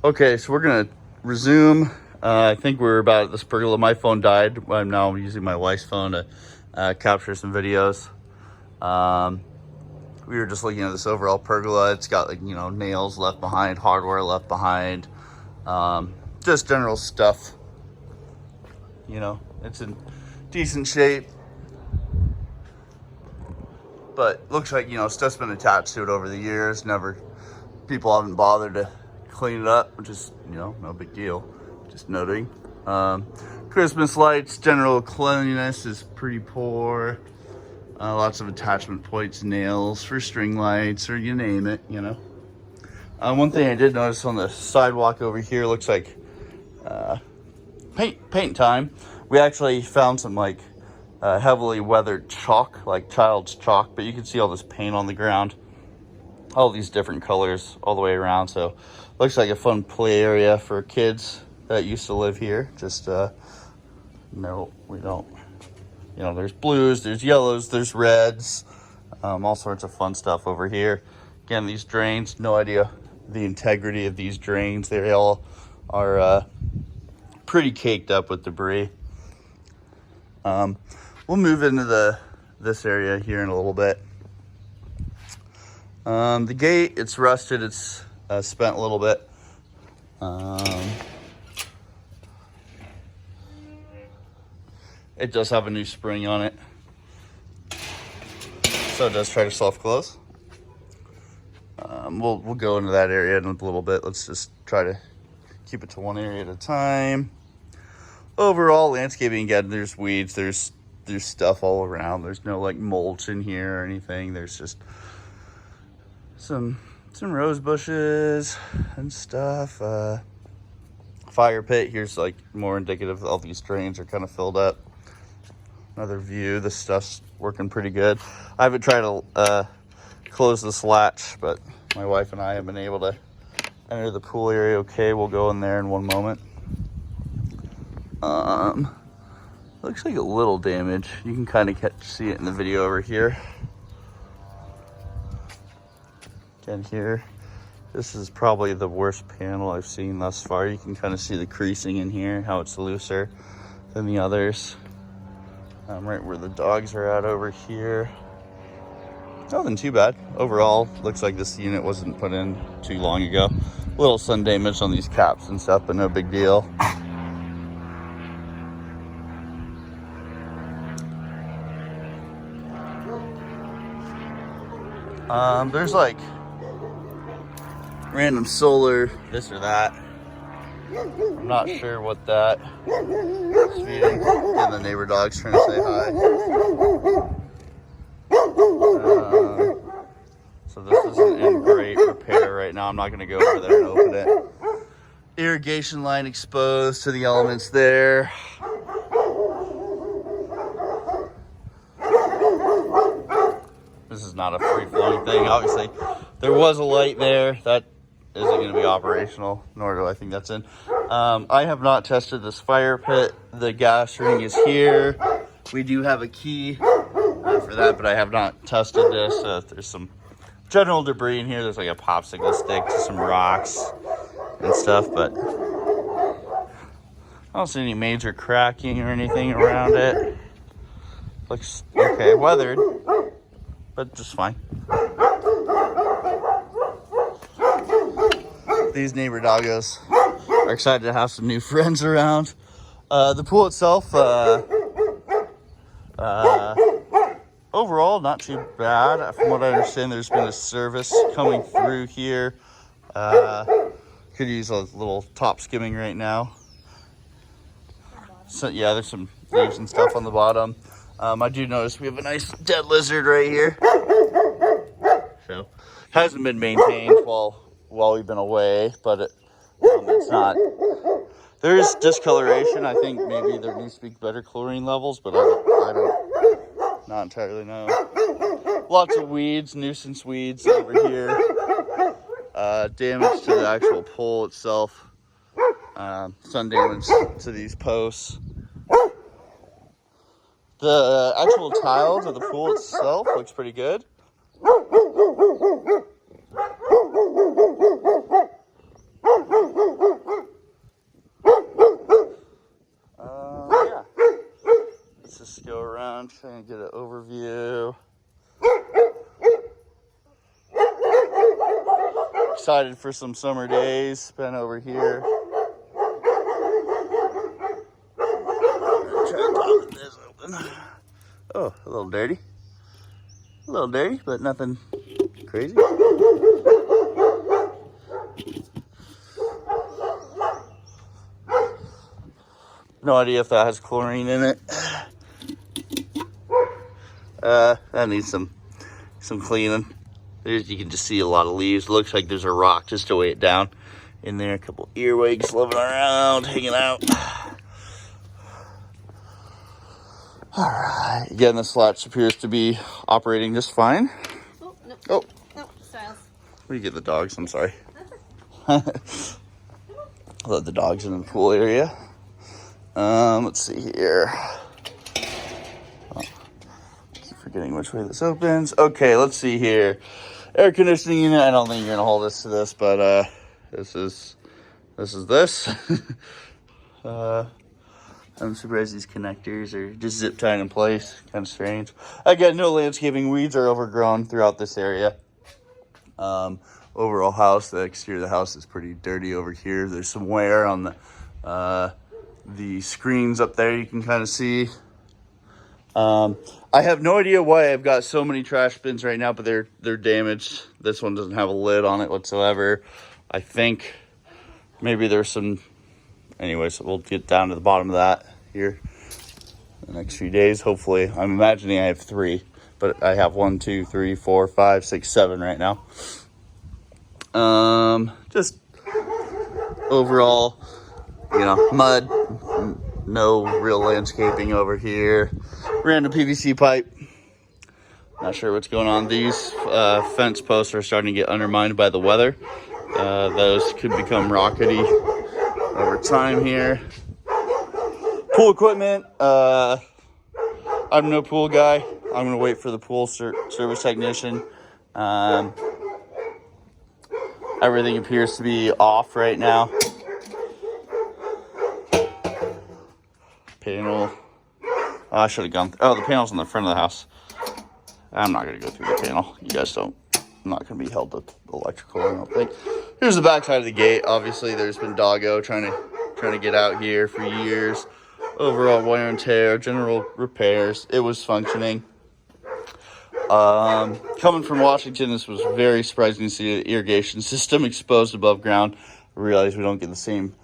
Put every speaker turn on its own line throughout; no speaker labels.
Okay, so we're gonna resume. I think we're about at this pergola. My phone died. I'm now using my wife's phone to capture some videos. We were just looking at this overall pergola. It's got, like, you know, nails left behind, hardware left behind, just general stuff. You know, it's in decent shape, but looks like, you know, stuff's been attached to it over the years. People haven't bothered to clean it up, which is, you know, no big deal. Just noting. Christmas lights, general cleanliness is pretty poor. Lots of attachment points, nails for string lights, or you name it, you know. One thing I did notice on the sidewalk over here, looks like paint time. We actually found some, like, heavily weathered chalk, like child's chalk, but you can see all this paint on the ground. All these different colors all the way around, so looks like a fun play area for kids that used to live here. Just, no, we don't. You know, there's blues, there's yellows, there's reds, all sorts of fun stuff over here. Again, these drains, no idea the integrity of these drains. They all are pretty caked up with debris. We'll move into this area here in a little bit. The gate, it's rusted, it's spent a little bit. It does have a new spring on it, so it does try to self-close. We'll go into that area in a little bit. Let's just try to keep it to one area at a time. Overall landscaping, again, there's weeds, there's stuff all around. There's no, like, mulch in here or anything. There's just some rose bushes and stuff. Fire pit here's, like, more indicative. All these drains are kind of filled up. Another view. This stuff's working pretty good. I haven't tried to close this latch, but my wife and I have been able to enter the pool area okay. We'll go in there in one moment. Looks like a little damage. You can kind of see it in the video over here. Again, here, this is probably the worst panel I've seen thus far. You can kind of see the creasing in here, how it's looser than the others. Right where the dogs are at over here. Nothing too bad. Overall, looks like this unit wasn't put in too long ago. A little sun damage on these caps and stuff, but no big deal. There's, like, random solar, this or that. I'm not sure what that is feeding. And the neighbor dog's trying to say hi. So this isn't in great repair right now. I'm not going to go over there and open it. Irrigation line exposed to the elements there. This is not a free-flowing thing. Obviously, there was a light there. That isn't going to be operational, nor do I think that's in. I have not tested this fire pit. The gas ring is here. We do have a key for that, but I have not tested this. There's some general debris in here. There's, like, a popsicle stick, some rocks and stuff, but I don't see any major cracking or anything around it. Looks okay, weathered, but just fine. These neighbor doggos are excited to have some new friends around. The pool itself, overall, not too bad. From what I understand, there's been a service coming through here. Could use a little top skimming right now. So yeah, there's some leaves and stuff on the bottom. I do notice we have a nice dead lizard right here. So hasn't been maintained while we've been away, but it's not. There is discoloration. I think maybe there needs to be better chlorine levels, but I don't not entirely know. Lots of weeds, nuisance weeds over here. Damage to the actual pole itself. Sun damage to these posts. The actual tiles of the pool itself looks pretty good. around, trying to get an overview. Excited for some summer days spent over here. Try to pop this open. Oh, a little dirty. A little dirty, but nothing crazy. No idea if that has chlorine in it. That needs some cleaning. You can just see a lot of leaves. Looks like there's a rock just to weigh it down in there. A couple earwigs living around, hanging out. All right. Again, this latch appears to be operating just fine.
Oh, no.
Oh.
No, Styles.
We get the dogs. I'm sorry. Let the dogs in the pool area. Let's see here. Oh, keep forgetting which way this opens. Okay, let's see here. Air conditioning unit. I don't think you're gonna hold us to this, but this is this. I'm surprised these connectors are just zip tied in place. Kind of strange. Again, no landscaping. Weeds are overgrown throughout this area. Overall house, the exterior of the house is pretty dirty over here. There's some wear on the screens up there. You can kind of see. I have no idea why I've got so many trash bins right now, but they're damaged. This one doesn't have a lid on it whatsoever. I think maybe there's some. Anyways, we'll get down to the bottom of that here in the next few days. Hopefully, I'm imagining I have 3, but I have 1, 2, 3, 4, 5, 6, 7 right now. Just overall, mud, no real landscaping over here. Random PVC pipe. Not sure what's going on. These fence posts are starting to get undermined by the weather. Those could become rockety over time here. Pool equipment. I'm no pool guy. I'm gonna wait for the pool service technician. Everything appears to be off right now. Panel. Oh, I should have gone. The panel's in the front of the house. I'm not gonna go through the panel. You guys don't. I'm not gonna be held to electrical, I don't think. Here's the back side of the gate. Obviously, there's been doggo trying to get out here for years. Overall wear and tear, general repairs. It was functioning. Coming from Washington, this was very surprising to see the irrigation system exposed above ground. I realize we don't get the same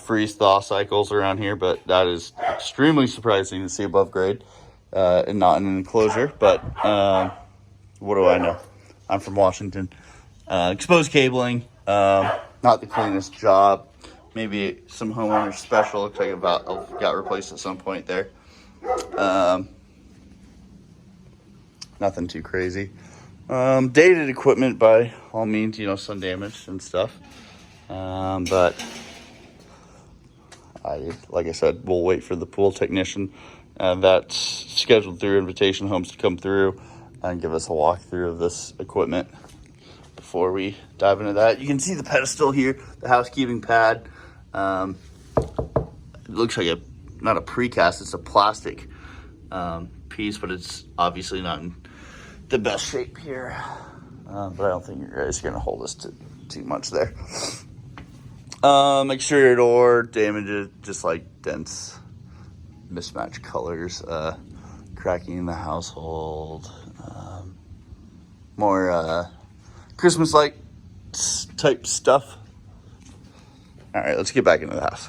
freeze-thaw cycles around here, but that is extremely surprising to see above grade and not in an enclosure. But what do I know? I'm from Washington. Exposed cabling, not the cleanest job. Maybe some homeowner special. Looks like it got replaced at some point there. Nothing too crazy. Dated equipment by all means, sun damage and stuff. But like I said, we'll wait for the pool technician that's scheduled through Invitation Homes to come through and give us a walkthrough of this equipment before we dive into that. You can see the pedestal here, the housekeeping pad. It looks like not a precast, it's a plastic piece, but it's obviously not in the best shape here. But I don't think you guys are gonna hold us to too much there. Exterior door damaged, just like dents, mismatched colors, cracking in the household, more Christmas light type stuff. All right, let's get back into the house.